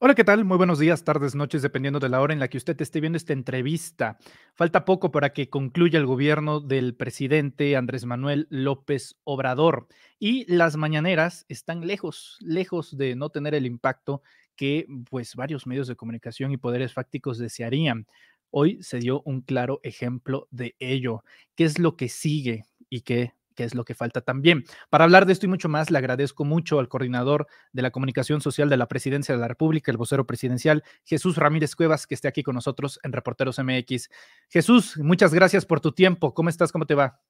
Hola, ¿qué tal? Muy buenos días, tardes, noches, dependiendo de la hora en la que usted esté viendo esta entrevista. Falta poco para que concluya el gobierno del presidente Andrés Manuel López Obrador y las mañaneras están lejos, lejos de no tener el impacto que pues varios medios de comunicación y poderes fácticos desearían. Hoy se dio un claro ejemplo de ello. ¿Qué es lo que sigue y qué es lo que falta también? Para hablar de esto y mucho más, le agradezco mucho al coordinador de la Comunicación Social de la Presidencia de la República, el vocero presidencial, Jesús Ramírez Cuevas, que esté aquí con nosotros en Reporteros MX. Jesús, muchas gracias por tu tiempo. ¿Cómo estás? ¿Cómo te va?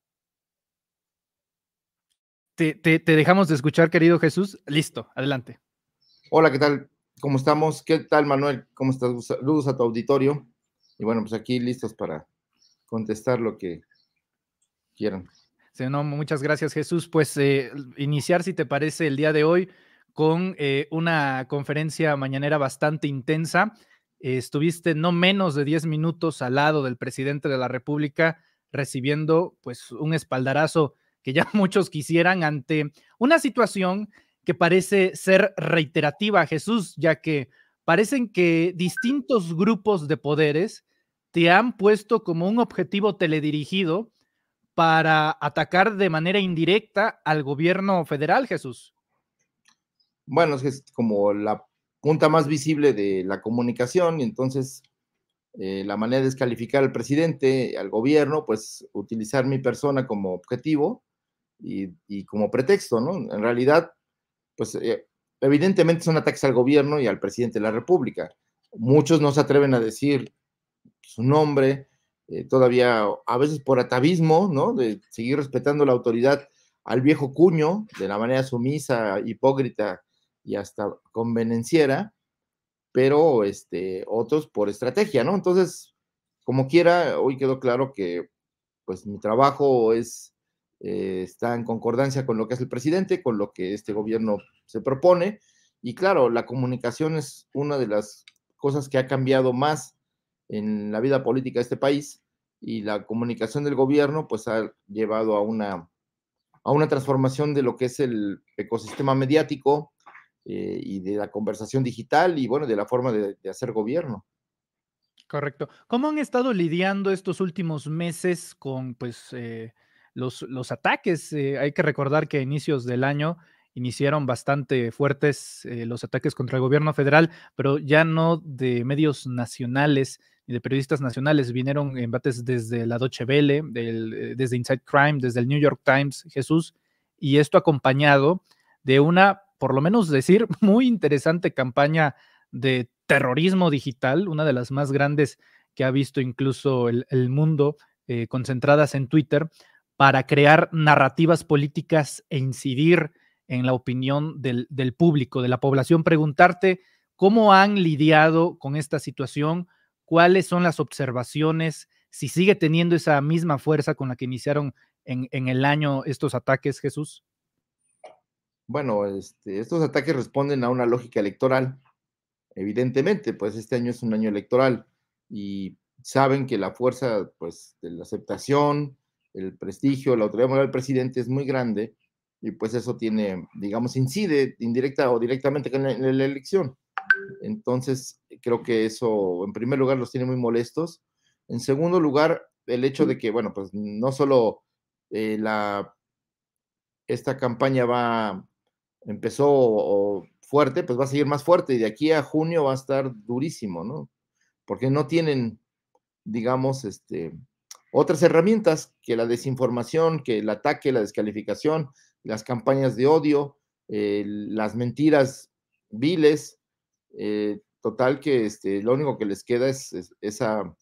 Te dejamos de escuchar, querido Jesús. Listo, adelante. Hola, ¿qué tal? ¿Cómo estamos? ¿Qué tal, Manuel? ¿Cómo estás? Saludos a tu auditorio. Y bueno, pues aquí listos para contestar lo que quieran. Sí, no, muchas gracias, Jesús. Pues iniciar, si te parece, el día de hoy con una conferencia mañanera bastante intensa. Estuviste no menos de 10 minutos al lado del presidente de la República recibiendo pues un espaldarazo que ya muchos quisieran ante una situación que parece ser reiterativa, Jesús, ya que parecen que distintos grupos de poderes te han puesto como un objetivo teledirigido para atacar de manera indirecta al gobierno federal, Jesús. Bueno, es como la punta más visible de la comunicación y entonces la manera de descalificar al presidente, al gobierno, pues utilizar mi persona como objetivo y como pretexto, ¿no? En realidad, pues evidentemente son ataques al gobierno y al presidente de la República. Muchos no se atreven a decir su nombre, todavía a veces por atavismo, ¿no? De seguir respetando la autoridad al viejo cuño, de la manera sumisa, hipócrita y hasta convenenciera, pero otros por estrategia, ¿no? Entonces, como quiera, hoy quedó claro que pues mi trabajo está en concordancia con lo que es el presidente, con lo que este gobierno se propone, y claro, la comunicación es una de las cosas que ha cambiado más en la vida política de este país, y la comunicación del gobierno pues ha llevado a una transformación de lo que es el ecosistema mediático y de la conversación digital y bueno, de la forma de hacer gobierno. Correcto. ¿Cómo han estado lidiando estos últimos meses con, pues, los ataques? Hay que recordar que a inicios del año iniciaron bastante fuertes los ataques contra el gobierno federal, pero ya no de medios nacionales ni de periodistas nacionales. Vinieron embates desde la Deutsche Welle, desde Inside Crime, desde el New York Times, Jesús, y esto acompañado de una, por lo menos decir, muy interesante campaña de terrorismo digital, una de las más grandes que ha visto incluso el mundo, concentradas en Twitter, para crear narrativas políticas e incidir en la opinión del público, de la población. Preguntarte cómo han lidiado con esta situación, cuáles son las observaciones, si sigue teniendo esa misma fuerza con la que iniciaron en el año estos ataques, Jesús. Bueno, estos ataques responden a una lógica electoral. Evidentemente, pues este año es un año electoral y saben que la fuerza, pues, de la aceptación, el prestigio, la autoridad moral del presidente es muy grande y pues eso tiene, digamos, incide indirecta o directamente en la elección. Entonces, creo que eso, en primer lugar, los tiene muy molestos. En segundo lugar, el hecho de que, bueno, pues no solo la esta campaña empezó fuerte, pues va a seguir más fuerte y de aquí a junio va a estar durísimo, ¿no? Porque no tienen, digamos, otras herramientas que la desinformación, que el ataque, la descalificación, las campañas de odio, las mentiras viles, total que lo único que les queda es esa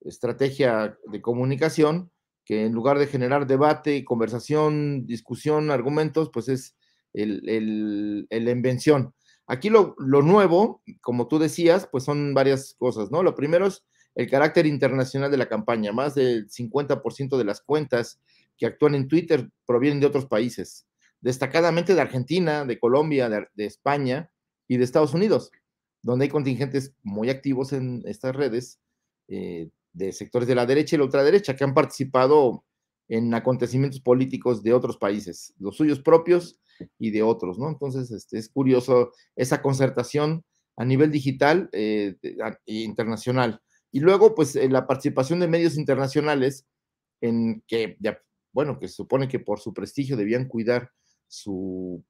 estrategia de comunicación que en lugar de generar debate, conversación, discusión, argumentos, pues es la invención. Aquí lo nuevo, como tú decías, pues son varias cosas, ¿no? Lo primero es el carácter internacional de la campaña. Más del 50% de las cuentas que actúan en Twitter provienen de otros países, destacadamente de Argentina, de Colombia, de España y de Estados Unidos, donde hay contingentes muy activos en estas redes de sectores de la derecha y la ultraderecha que han participado en acontecimientos políticos de otros países, los suyos propios y de otros, ¿no? Entonces, es curioso esa concertación a nivel digital e internacional. Y luego, pues, la participación de medios internacionales en que, ya, bueno, que se supone que por su prestigio debían cuidar su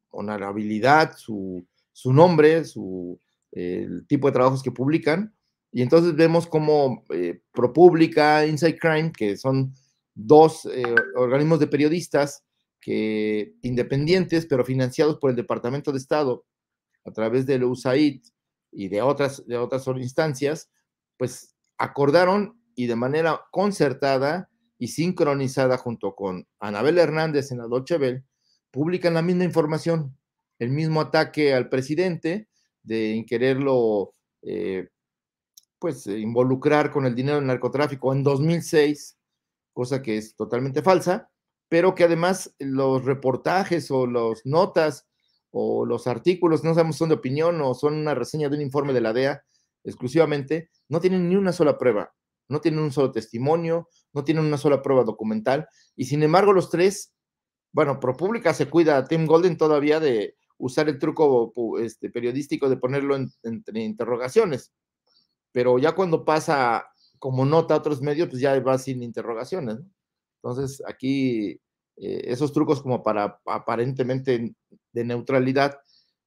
honorabilidad, su nombre, el tipo de trabajos que publican. Y entonces vemos como ProPublica, Inside Crime, que son dos organismos de periodistas que, independientes, pero financiados por el Departamento de Estado a través del USAID y de otras instancias, pues acordaron y de manera concertada y sincronizada junto con Anabel Hernández en la Deutsche Welle, publican la misma información, el mismo ataque al presidente de quererlo pues involucrar con el dinero del narcotráfico en 2006, cosa que es totalmente falsa, pero que además los reportajes o las notas o los artículos, no sabemos si son de opinión o son una reseña de un informe de la DEA exclusivamente, no tienen ni una sola prueba, no tienen un solo testimonio, no tienen una sola prueba documental, y sin embargo los tres, bueno, ProPublica se cuida a Tim Golden todavía de usar el truco periodístico de ponerlo entre interrogaciones, pero ya cuando pasa como nota a otros medios, pues ya va sin interrogaciones, ¿no? Entonces, aquí esos trucos como para aparentemente de neutralidad,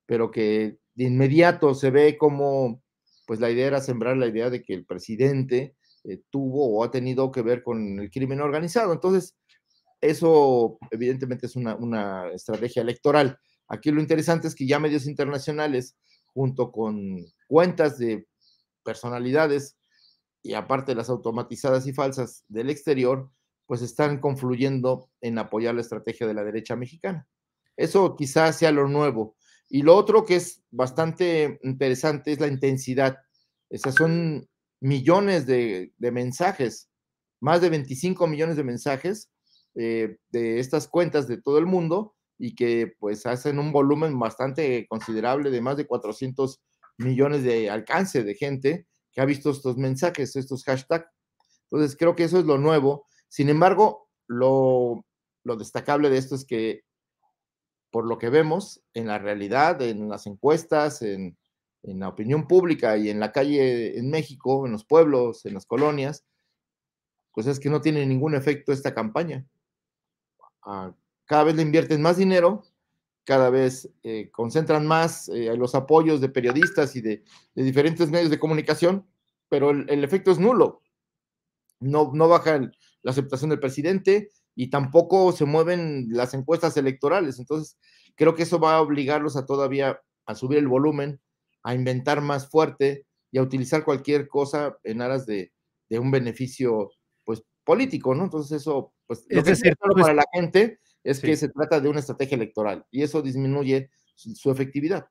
pero que de inmediato se ve como, pues la idea era sembrar la idea de que el presidente tuvo o ha tenido que ver con el crimen organizado. Entonces, eso evidentemente es una estrategia electoral. Aquí lo interesante es que ya medios internacionales, junto con cuentas de personalidades y aparte de las automatizadas y falsas del exterior, pues están confluyendo en apoyar la estrategia de la derecha mexicana. Eso quizás sea lo nuevo. Y lo otro que es bastante interesante es la intensidad. Esas son millones de mensajes, más de 25 millones de mensajes de estas cuentas de todo el mundo y que pues hacen un volumen bastante considerable de más de 400 millones de alcance de gente que ha visto estos mensajes, estos hashtags. Entonces, creo que eso es lo nuevo. Sin embargo, lo destacable de esto es que, por lo que vemos en la realidad, en las encuestas, en la opinión pública y en la calle en México, en los pueblos, en las colonias, pues es que no tiene ningún efecto esta campaña. Cada vez le invierten más dinero, cada vez concentran más los apoyos de periodistas y de diferentes medios de comunicación, pero el efecto es nulo. No baja la aceptación del presidente y tampoco se mueven las encuestas electorales. Entonces, creo que eso va a obligarlos a todavía a subir el volumen, a inventar más fuerte y a utilizar cualquier cosa en aras de un beneficio pues político, ¿no? Entonces eso, pues lo Es que es decir, claro para la gente es que sí. se trata de una estrategia electoral y eso disminuye su efectividad.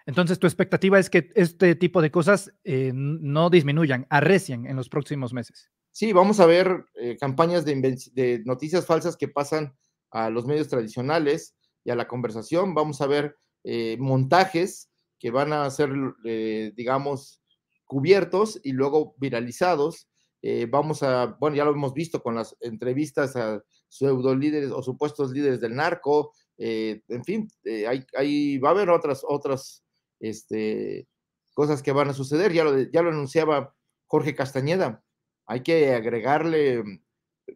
Entonces, tu expectativa es que este tipo de cosas no disminuyan, arrecien en los próximos meses. Sí, vamos a ver campañas de noticias falsas que pasan a los medios tradicionales y a la conversación. Vamos a ver montajes que van a ser, digamos, cubiertos y luego viralizados. Bueno, ya lo hemos visto con las entrevistas a pseudo líderes o supuestos líderes del narco. En fin, va a haber otras cosas que van a suceder. Ya lo anunciaba Jorge Castañeda, hay que agregarle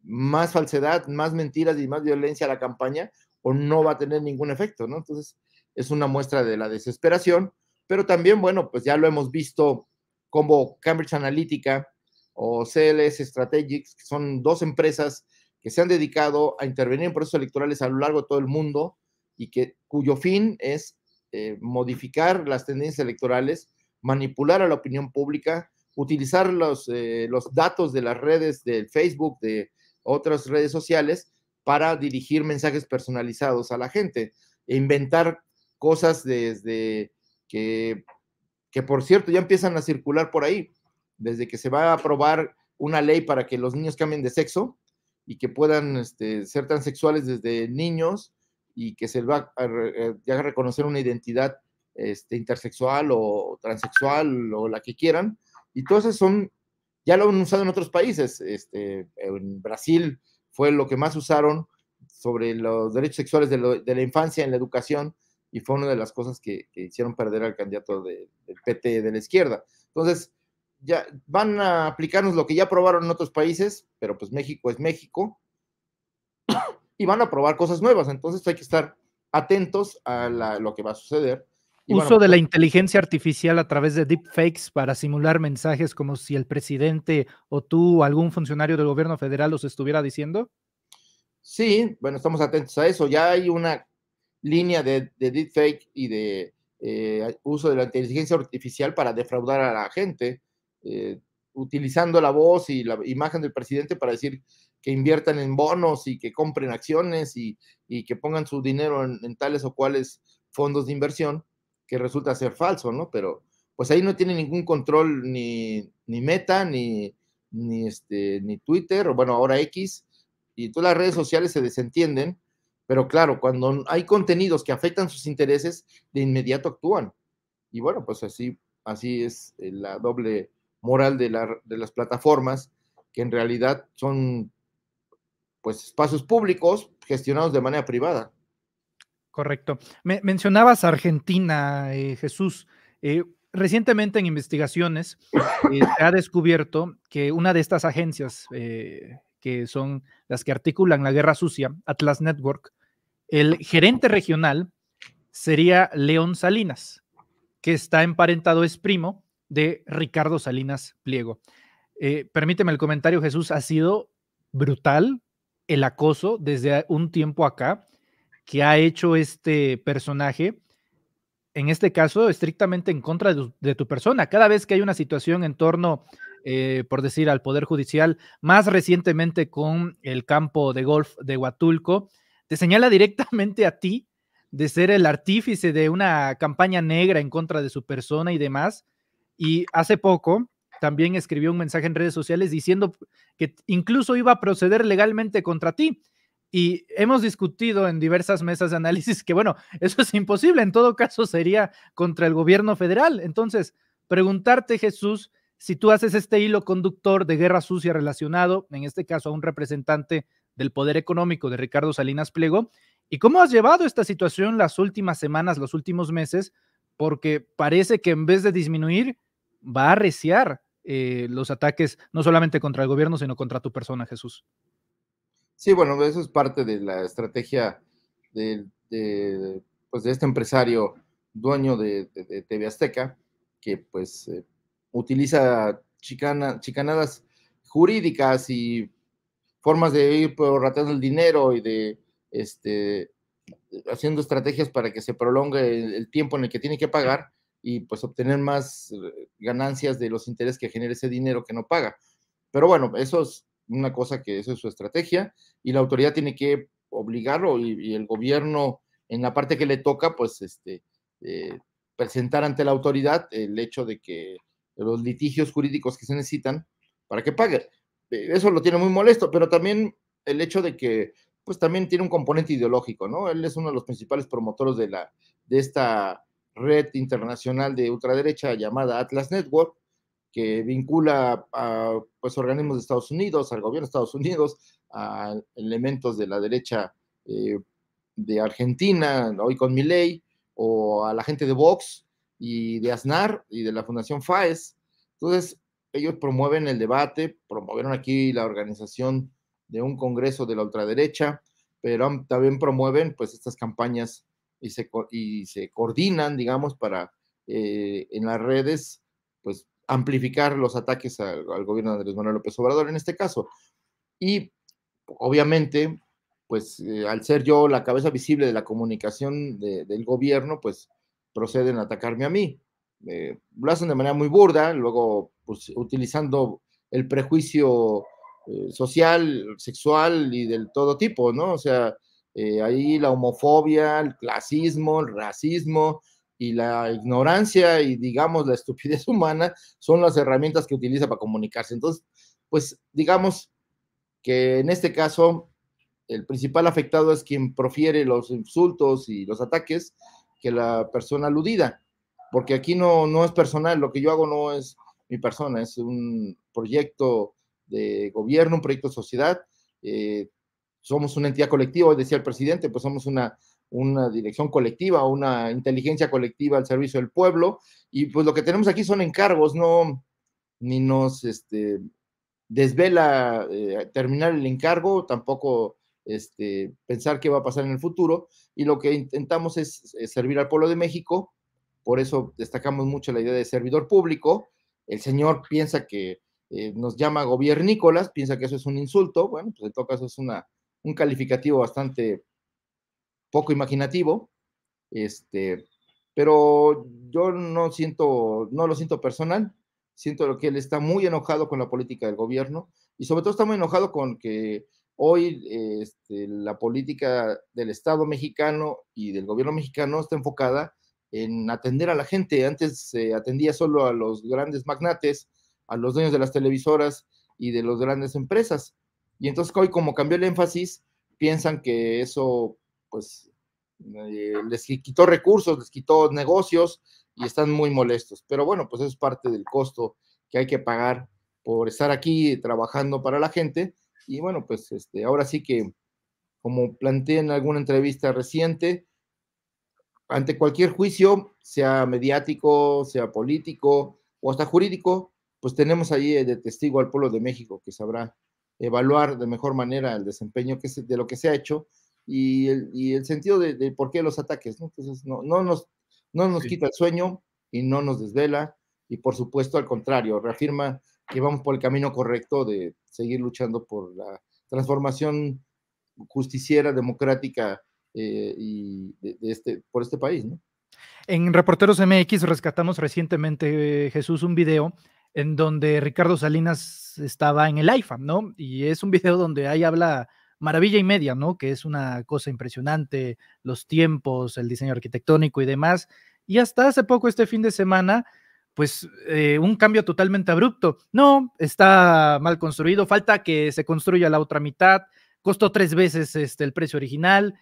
más falsedad, más mentiras y más violencia a la campaña o no va a tener ningún efecto, ¿no? Entonces, es una muestra de la desesperación, pero también, bueno, pues ya lo hemos visto como Cambridge Analytica o CLS Strategics, que son dos empresas que se han dedicado a intervenir en procesos electorales a lo largo de todo el mundo y cuyo fin es modificar las tendencias electorales, manipular a la opinión pública, utilizar los datos de las redes del Facebook, de otras redes sociales, para dirigir mensajes personalizados a la gente e inventar cosas desde que por cierto ya empiezan a circular por ahí, desde que se va a aprobar una ley para que los niños cambien de sexo y que puedan ser transexuales desde niños y que se va a reconocer una identidad intersexual o transexual o la que quieran, y todas esas ya lo han usado en otros países. En Brasil fue lo que más usaron, sobre los derechos sexuales de la infancia en la educación, y fue una de las cosas que hicieron perder al candidato del PT de la izquierda. Entonces, ya van a aplicarnos lo que ya aprobaron en otros países, pero pues México es México, y van a aprobar cosas nuevas. Entonces hay que estar atentos a lo que va a suceder. Y bueno, Uso de la pues, inteligencia artificial a través de deepfakes para simular mensajes como si el presidente o tú o algún funcionario del gobierno federal los estuviera diciendo. sí, bueno, estamos atentos a eso. Ya hay una línea de deepfake y de uso de la inteligencia artificial para defraudar a la gente, eh, utilizando la voz y la imagen del presidente para decir que inviertan en bonos y que compren acciones y que pongan su dinero en tales o cuales fondos de inversión, que resulta ser falso, ¿no? Pero pues ahí no tiene ningún control ni Meta, ni Twitter, o bueno, ahora X, y todas las redes sociales se desentienden, pero claro, cuando hay contenidos que afectan sus intereses, de inmediato actúan. Y bueno, pues así es la doble moral de las plataformas, que en realidad son pues espacios públicos gestionados de manera privada. Correcto. Mencionabas Argentina, Jesús. Eh, Recientemente en investigaciones se ha descubierto que una de estas agencias, que son las que articulan la guerra sucia, Atlas Network, el gerente regional sería León Salinas, que está emparentado, es primo de Ricardo Salinas Pliego. Permíteme el comentario, Jesús, ha sido brutal el acoso desde un tiempo acá que ha hecho este personaje, en este caso, estrictamente en contra de tu persona. Cada vez que hay una situación en torno, por decir, al Poder Judicial, más recientemente con el campo de golf de Huatulco, te señala directamente a ti de ser el artífice de una campaña negra en contra de su persona y demás. Y hace poco también escribió un mensaje en redes sociales diciendo que incluso iba a proceder legalmente contra ti. Y hemos discutido en diversas mesas de análisis que, bueno, eso es imposible. En todo caso, sería contra el gobierno federal. Entonces, preguntarte, Jesús, si tú haces este hilo conductor de guerra sucia relacionado, en este caso, a un representante del poder económico de Ricardo Salinas Pliego, y cómo has llevado esta situación las últimas semanas, los últimos meses, porque parece que en vez de disminuir, va a arreciar los ataques, no solamente contra el gobierno, sino contra tu persona, Jesús. Sí, bueno, eso es parte de la estrategia pues de este empresario dueño de TV Azteca, que pues utiliza chicanadas jurídicas y formas de ir prorrateando el dinero y de este, haciendo estrategias para que se prolongue el tiempo en el que tiene que pagar y pues obtener más ganancias de los intereses que genera ese dinero que no paga. Pero bueno, eso es una cosa que eso es su estrategia y la autoridad tiene que obligarlo y el gobierno en la parte que le toca, pues eh, presentar ante la autoridad el hecho de que los litigios jurídicos que se necesitan para que pague. Eso lo tiene muy molesto, pero también el hecho de que pues también tiene un componente ideológico, ¿no? Él es uno de los principales promotores de esta red internacional de ultraderecha llamada Atlas Network, que vincula a pues, organismos de Estados Unidos, al gobierno de Estados Unidos, a elementos de la derecha de Argentina, hoy con Milei, o a la gente de Vox y de Aznar y de la Fundación FAES. Entonces, ellos promueven el debate, promovieron aquí la organización de un congreso de la ultraderecha, pero también promueven pues estas campañas y se coordinan, digamos, para en las redes, pues amplificar los ataques al gobierno de Andrés Manuel López Obrador en este caso. Y obviamente, pues al ser yo la cabeza visible de la comunicación del gobierno, pues proceden a atacarme a mí. Lo hacen de manera muy burda, luego pues, utilizando el prejuicio social, sexual y del todo tipo, ¿no? O sea, ahí la homofobia, el clasismo, el racismo y la ignorancia y digamos la estupidez humana son las herramientas que utiliza para comunicarse. Entonces, pues digamos que en este caso el principal afectado es quien profiere los insultos y los ataques que la persona aludida, porque aquí no es personal, lo que yo hago no es mi persona, es un proyecto de gobierno, un proyecto de sociedad, somos una entidad colectiva, decía el presidente, pues somos una dirección colectiva, una inteligencia colectiva al servicio del pueblo, y pues lo que tenemos aquí son encargos, no, ni nos desvela terminar el encargo, tampoco pensar qué va a pasar en el futuro, y lo que intentamos es servir al pueblo de México, por eso destacamos mucho la idea de servidor público. El señor piensa que nos llama gobiernícolas, piensa que eso es un insulto, bueno, pues en todo caso es un calificativo bastante poco imaginativo, pero yo no lo siento personal, siento que él está muy enojado con la política del gobierno y sobre todo está muy enojado con que hoy la política del Estado mexicano y del gobierno mexicano está enfocada en atender a la gente. Antes se atendía solo a los grandes magnates, a los dueños de las televisoras y de las grandes empresas. Y entonces hoy como cambió el énfasis, piensan que eso pues les quitó recursos, les quitó negocios y están muy molestos. Pero bueno, pues es parte del costo que hay que pagar por estar aquí trabajando para la gente. Y bueno, pues ahora sí que, como planteé en alguna entrevista reciente, ante cualquier juicio, sea mediático, sea político o hasta jurídico, pues tenemos ahí de testigo al pueblo de México que sabrá evaluar de mejor manera el desempeño de lo que se ha hecho y el sentido de por qué los ataques, ¿no? Entonces, no nos Sí. quita el sueño y no nos desvela y por supuesto al contrario, reafirma que vamos por el camino correcto de seguir luchando por la transformación justiciera, democrática y por este país, ¿no? En Reporteros MX rescatamos recientemente, Jesús, un video en donde Ricardo Salinas estaba en el IFAM, ¿no? Y es un video donde ahí habla maravilla y media, ¿no? Que es una cosa impresionante, los tiempos, el diseño arquitectónico y demás. Y hasta hace poco, este fin de semana, pues un cambio totalmente abrupto. No, está mal construido, falta que se construya la otra mitad, costó 3 veces el precio original.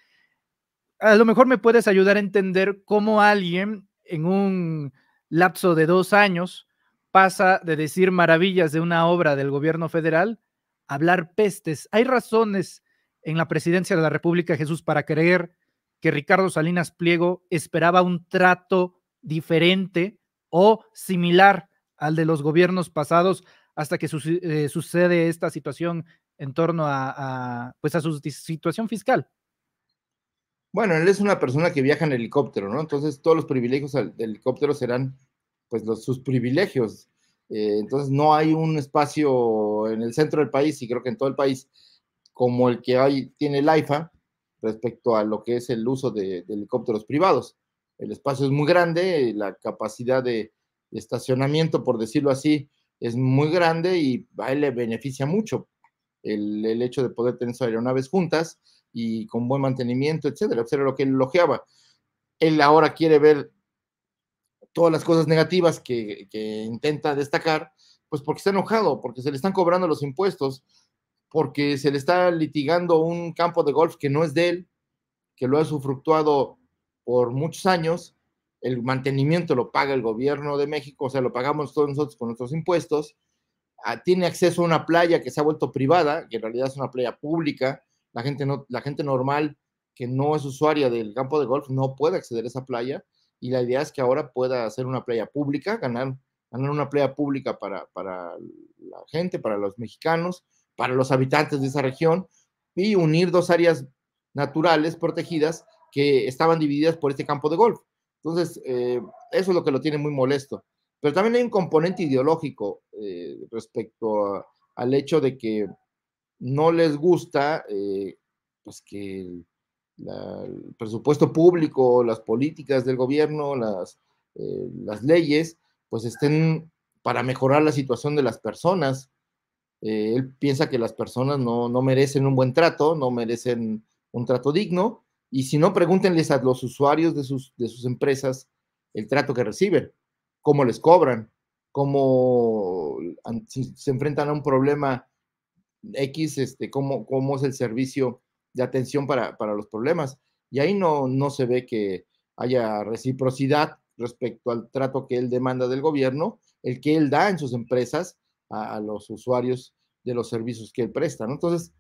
A lo mejor me puedes ayudar a entender cómo alguien en un lapso de 2 años pasa de decir maravillas de una obra del gobierno federal a hablar pestes. ¿Hay razones en la presidencia de la República, Jesús, para creer que Ricardo Salinas Pliego esperaba un trato diferente o similar al de los gobiernos pasados hasta que sucede esta situación en torno pues a su situación fiscal? Bueno, él es una persona que viaja en helicóptero, ¿no? Entonces todos los privilegios del helicóptero serán pues sus privilegios. Entonces no hay un espacio en el centro del país y creo que en todo el país como el que hay, tiene el AIFA respecto a lo que es el uso de helicópteros privados. El espacio es muy grande, la capacidad de estacionamiento, por decirlo así, es muy grande y a él le beneficia mucho el hecho de poder tener sus aeronaves juntas y con buen mantenimiento, etcétera. Eso era lo que él elogiaba. Él ahora quiere ver todas las cosas negativas que intenta destacar, pues porque está enojado, porque se le están cobrando los impuestos, porque se le está litigando un campo de golf que no es de él, que lo ha usufructuado por muchos años, el mantenimiento lo paga el gobierno de México, o sea, lo pagamos todos nosotros con nuestros impuestos, tiene acceso a una playa que se ha vuelto privada, que en realidad es una playa pública, la gente normal que no es usuaria del campo de golf no puede acceder a esa playa y la idea es que ahora pueda hacer una playa pública, ganar una playa pública para la gente, para los mexicanos, para los habitantes de esa región y unir dos áreas naturales protegidas que estaban divididas por este campo de golf. Entonces, eso es lo que lo tiene muy molesto. Pero también hay un componente ideológico respecto al hecho de que no les gusta pues que el presupuesto público, las políticas del gobierno, las leyes, pues estén para mejorar la situación de las personas. Él piensa que las personas no merecen un buen trato, no merecen un trato digno, y si no, pregúntenles a los usuarios de sus empresas el trato que reciben, cómo les cobran, cómo si se enfrentan a un problema X, cómo es el servicio de atención para los problemas. Y ahí no se ve que haya reciprocidad respecto al trato que él demanda del gobierno, el que él da en sus empresas a los usuarios de los servicios que él presta, ¿no? Entonces,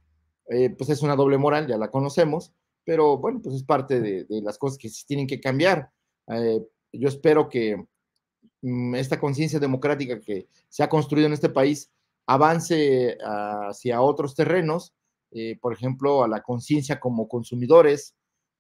pues es una doble moral, ya la conocemos, pero bueno, pues es parte de las cosas que sí tienen que cambiar. Yo espero que esta conciencia democrática que se ha construido en este país avance hacia otros terrenos, por ejemplo, a la conciencia como consumidores,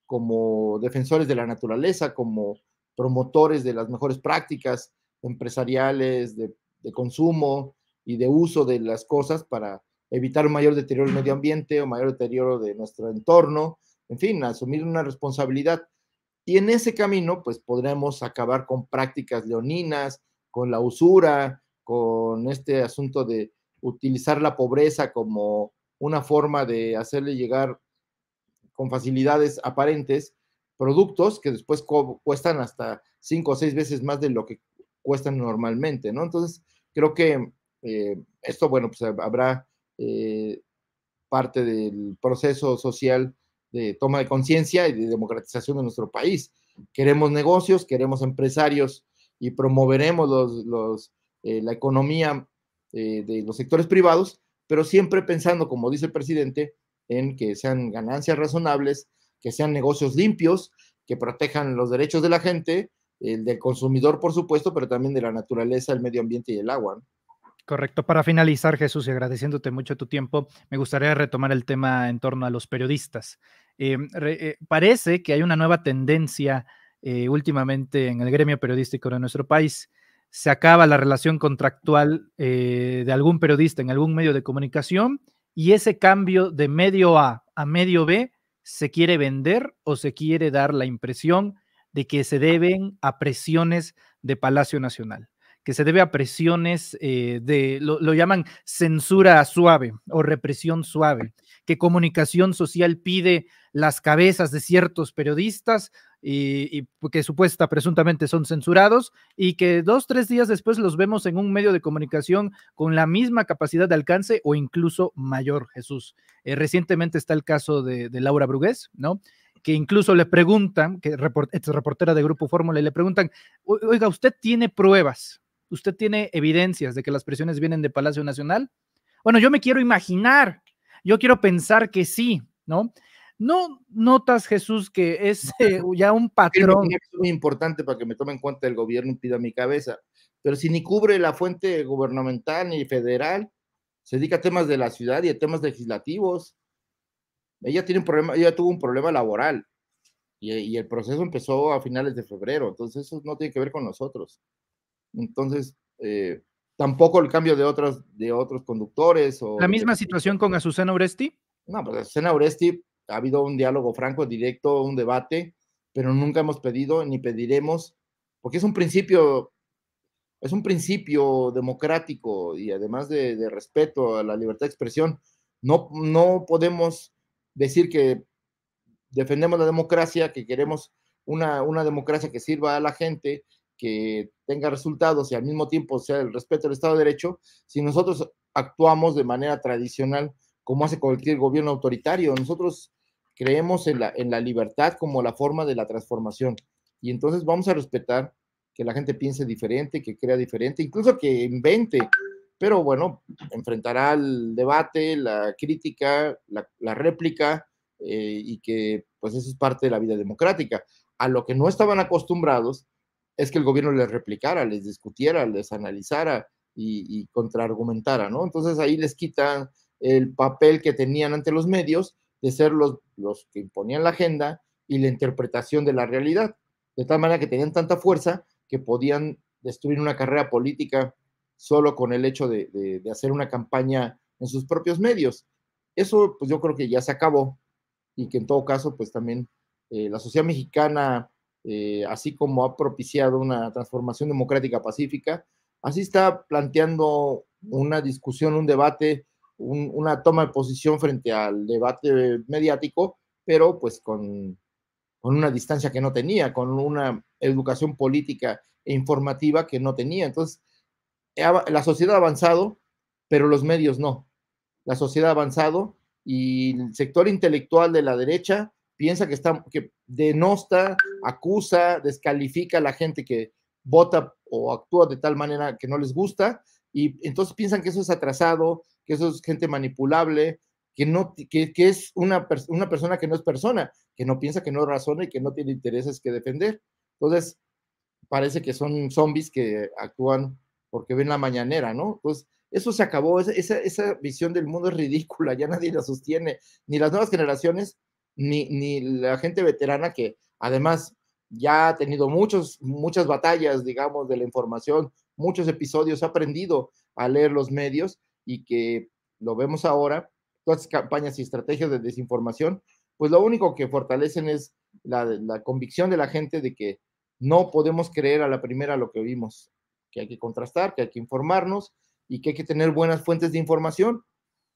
como defensores de la naturaleza, como promotores de las mejores prácticas empresariales de consumo y de uso de las cosas para evitar un mayor deterioro del medio ambiente o mayor deterioro de nuestro entorno, en fin, asumir una responsabilidad. Y en ese camino, pues podremos acabar con prácticas leoninas, con la usura, con este asunto de utilizar la pobreza como una forma de hacerle llegar con facilidades aparentes productos que después cuestan hasta 5 o 6 veces más de lo que cuestan normalmente, ¿no? Entonces, creo que esto, bueno, pues habrá eh, parte del proceso social de toma de conciencia y de democratización de nuestro país. Queremos negocios, queremos empresarios y promoveremos la economía de los sectores privados, pero siempre pensando, como dice el presidente, en que sean ganancias razonables, que sean negocios limpios, que protejan los derechos de la gente, el del consumidor, por supuesto, pero también de la naturaleza, el medio ambiente y el agua, ¿no? Correcto. Para finalizar, Jesús, y agradeciéndote mucho tu tiempo, me gustaría retomar el tema en torno a los periodistas. Parece que hay una nueva tendencia últimamente en el gremio periodístico de nuestro país. Se acaba la relación contractual de algún periodista en algún medio de comunicación y ese cambio de medio A medio B se quiere vender o se quiere dar la impresión de que se deben a presiones de Palacio Nacional, que se debe a presiones lo llaman censura suave o represión suave, que comunicación social pide las cabezas de ciertos periodistas y que presuntamente son censurados y que 2, 3 días después los vemos en un medio de comunicación con la misma capacidad de alcance o incluso mayor, Jesús. Recientemente está el caso de Laura Brugués, ¿no? Que incluso le preguntan, que es reportera de Grupo Fórmula, y le preguntan, oiga, ¿usted tiene pruebas? ¿Usted tiene evidencias de que las presiones vienen de Palacio Nacional? Bueno, yo me quiero imaginar, yo quiero pensar que sí, ¿no? ¿No notas, Jesús, que es ya un patrón? Es muy importante para que me tome en cuenta el gobierno y pida mi cabeza, pero si ni cubre la fuente gubernamental ni federal, se dedica a temas de la ciudad y a temas legislativos. Ella tiene un problema, ella tuvo un problema laboral y el proceso empezó a finales de febrero, entonces eso no tiene que ver con nosotros. Entonces, tampoco el cambio de otros conductores o La de... misma situación con Azucena Oresti. No, pues Azucena Oresti ha habido un diálogo franco, directo, un debate, pero nunca hemos pedido ni pediremos, porque es un principio democrático y además de respeto a la libertad de expresión. No podemos decir que defendemos la democracia, que queremos una democracia que sirva a la gente, que tenga resultados y al mismo tiempo sea el respeto al Estado de Derecho, si nosotros actuamos de manera tradicional como hace cualquier gobierno autoritario. Nosotros creemos en la libertad como la forma de la transformación y entonces vamos a respetar que la gente piense diferente, que crea diferente, incluso que invente, pero bueno, enfrentará el debate, la crítica, la réplica, y que pues eso es parte de la vida democrática. A lo que no estaban acostumbrados es que el gobierno les replicara, les discutiera, les analizara y contraargumentara, ¿no? Entonces ahí les quitan el papel que tenían ante los medios de ser los que imponían la agenda y la interpretación de la realidad, de tal manera que tenían tanta fuerza que podían destruir una carrera política solo con el hecho de hacer una campaña en sus propios medios. Eso pues yo creo que ya se acabó y que en todo caso, pues también la sociedad mexicana, así como ha propiciado una transformación democrática pacífica, así está planteando una discusión, un debate, una toma de posición frente al debate mediático, pero pues con una distancia que no tenía, con una educación política e informativa que no tenía. Entonces, la sociedad ha avanzado, pero los medios no. La sociedad ha avanzado y el sector intelectual de la derecha piensa que denosta, acusa, descalifica a la gente que vota o actúa de tal manera que no les gusta y entonces piensan que eso es atrasado, que eso es gente manipulable, que es una persona que no es persona, que no piensa, que no razona y que no tiene intereses que defender. Entonces, parece que son zombies que actúan porque ven la mañanera, ¿no? Pues eso se acabó, esa visión del mundo es ridícula, ya nadie la sostiene, ni las nuevas generaciones, ni la gente veterana que además ya ha tenido muchas batallas, digamos, de la información, muchos episodios, ha aprendido a leer los medios y que lo vemos ahora, todas las campañas y estrategias de desinformación, pues lo único que fortalecen es la convicción de la gente de que no podemos creer a la primera lo que vimos, que hay que contrastar, que hay que informarnos y que hay que tener buenas fuentes de información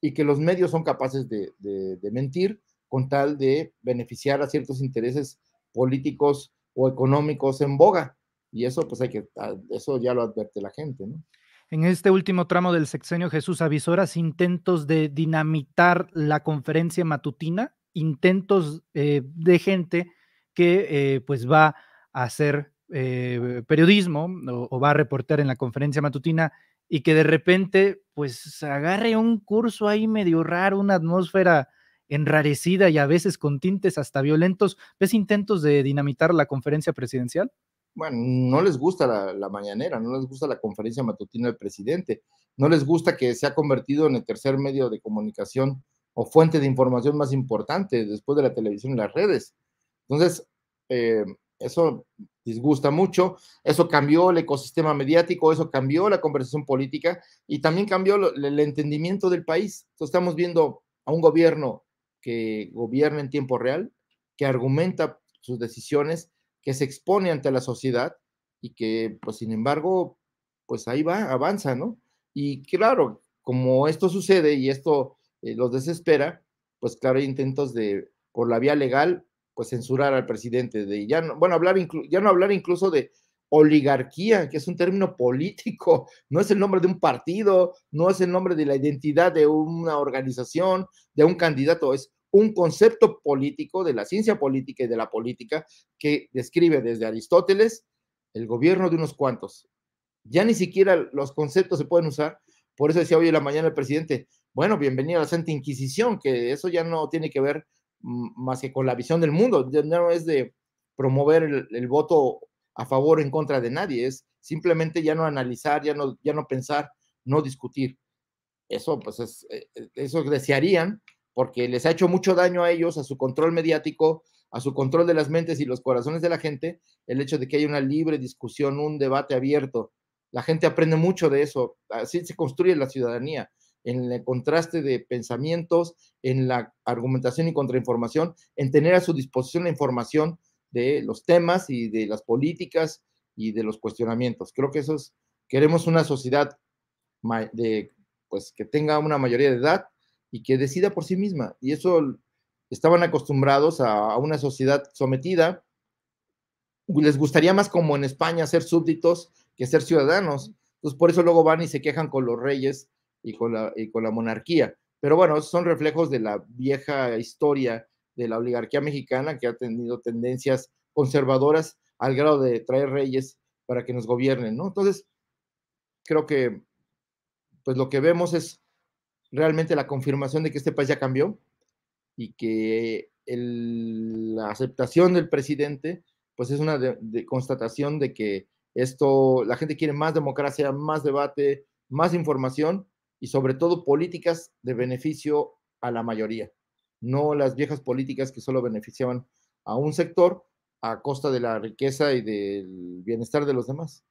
y que los medios son capaces de mentir con tal de beneficiar a ciertos intereses políticos o económicos en boga. Y eso, pues eso ya lo advierte la gente, ¿no? En este último tramo del sexenio, Jesús, avisoras intentos de dinamitar la conferencia matutina, intentos de gente que pues va a hacer periodismo o va a reportar en la conferencia matutina y que de repente pues agarre un curso ahí medio raro, una atmósfera enrarecida y a veces con tintes hasta violentos. ¿Ves intentos de dinamitar la conferencia presidencial? Bueno, no les gusta la mañanera, no les gusta la conferencia matutina del presidente, no les gusta que se ha convertido en el tercer medio de comunicación o fuente de información más importante después de la televisión y las redes. Entonces, eso disgusta mucho, eso cambió el ecosistema mediático, eso cambió la conversación política y también cambió el entendimiento del país. Entonces, estamos viendo a un gobierno que gobierna en tiempo real, que argumenta sus decisiones, que se expone ante la sociedad y que, pues, sin embargo, pues ahí va, avanza, ¿no? Y claro, como esto sucede y esto los desespera, pues claro, hay intentos de, por la vía legal, pues censurar al presidente, de ya no, bueno, ya no hablar incluso de oligarquía, que es un término político, no es el nombre de un partido, no es el nombre de la identidad de una organización, de un candidato, es un concepto político de la ciencia política y de la política que describe desde Aristóteles el gobierno de unos cuantos. Ya ni siquiera los conceptos se pueden usar. Por eso decía hoy en la mañana el presidente, bueno, bienvenido a la Santa Inquisición, que eso ya no tiene que ver más que con la visión del mundo, ya no es de promover el voto a favor o en contra de nadie, es simplemente ya no analizar, ya no pensar, no discutir. Eso, pues, eso desearían, porque les ha hecho mucho daño a ellos, a su control mediático, a su control de las mentes y los corazones de la gente, el hecho de que haya una libre discusión, un debate abierto. La gente aprende mucho de eso. Así se construye la ciudadanía, en el contraste de pensamientos, en la argumentación y contrainformación, en tener a su disposición la información de los temas y de las políticas y de los cuestionamientos. Creo que eso es, queremos una sociedad de, pues, que tenga una mayoría de edad y que decida por sí misma. Y eso estaban acostumbrados a una sociedad sometida. Les gustaría más como en España ser súbditos que ser ciudadanos. Entonces, por eso luego van y se quejan con los reyes y con la monarquía. Pero bueno, son reflejos de la vieja historia de la oligarquía mexicana que ha tenido tendencias conservadoras al grado de traer reyes para que nos gobiernen, ¿no? Entonces, creo que pues lo que vemos es realmente la confirmación de que este país ya cambió y que la aceptación del presidente, pues es una constatación de que esto, la gente quiere más democracia, más debate, más información y sobre todo políticas de beneficio a la mayoría, no las viejas políticas que solo beneficiaban a un sector a costa de la riqueza y del bienestar de los demás.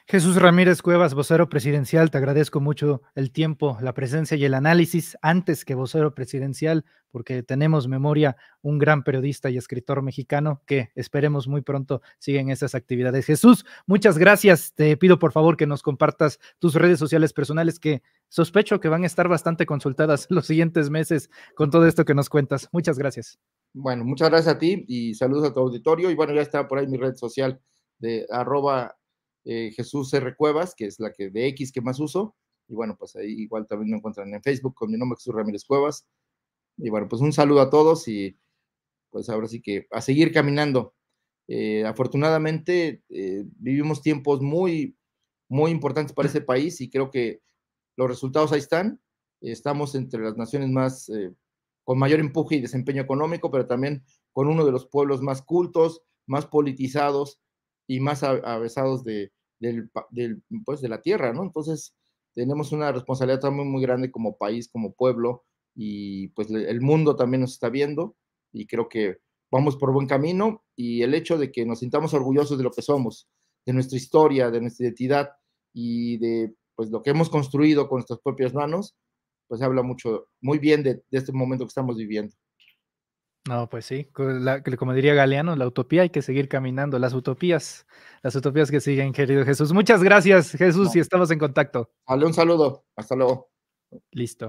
Jesús Ramírez Cuevas, vocero presidencial, te agradezco mucho el tiempo, la presencia y el análisis antes que vocero presidencial, porque tenemos memoria un gran periodista y escritor mexicano que esperemos muy pronto siguen esas actividades. Jesús, muchas gracias. Te pido por favor que nos compartas tus redes sociales personales que sospecho que van a estar bastante consultadas los siguientes meses con todo esto que nos cuentas. Muchas gracias. Bueno, muchas gracias a ti y saludos a tu auditorio. Y bueno, ya está por ahí mi red social de arroba Jesús R. Cuevas, que es la que de X que más uso. Y bueno, pues ahí igual también me encuentran en Facebook con mi nombre Jesús Ramírez Cuevas. Y bueno, pues un saludo a todos y pues ahora sí que a seguir caminando. Afortunadamente vivimos tiempos muy importantes para ese país y creo que los resultados ahí están estamos entre las naciones más con mayor empuje y desempeño económico, pero también con uno de los pueblos más cultos, más politizados y más avesados pues, de la tierra, ¿no? Entonces, tenemos una responsabilidad también muy grande como país, como pueblo, y pues el mundo también nos está viendo, y creo que vamos por buen camino, y el hecho de que nos sintamos orgullosos de lo que somos, de nuestra historia, de nuestra identidad y de pues lo que hemos construido con nuestras propias manos, pues habla mucho, muy bien de este momento que estamos viviendo. No, pues sí, como diría Galeano, la utopía hay que seguir caminando, las utopías que siguen, querido Jesús. Muchas gracias, Jesús, No, y estamos en contacto. dale un saludo, hasta luego. Listo.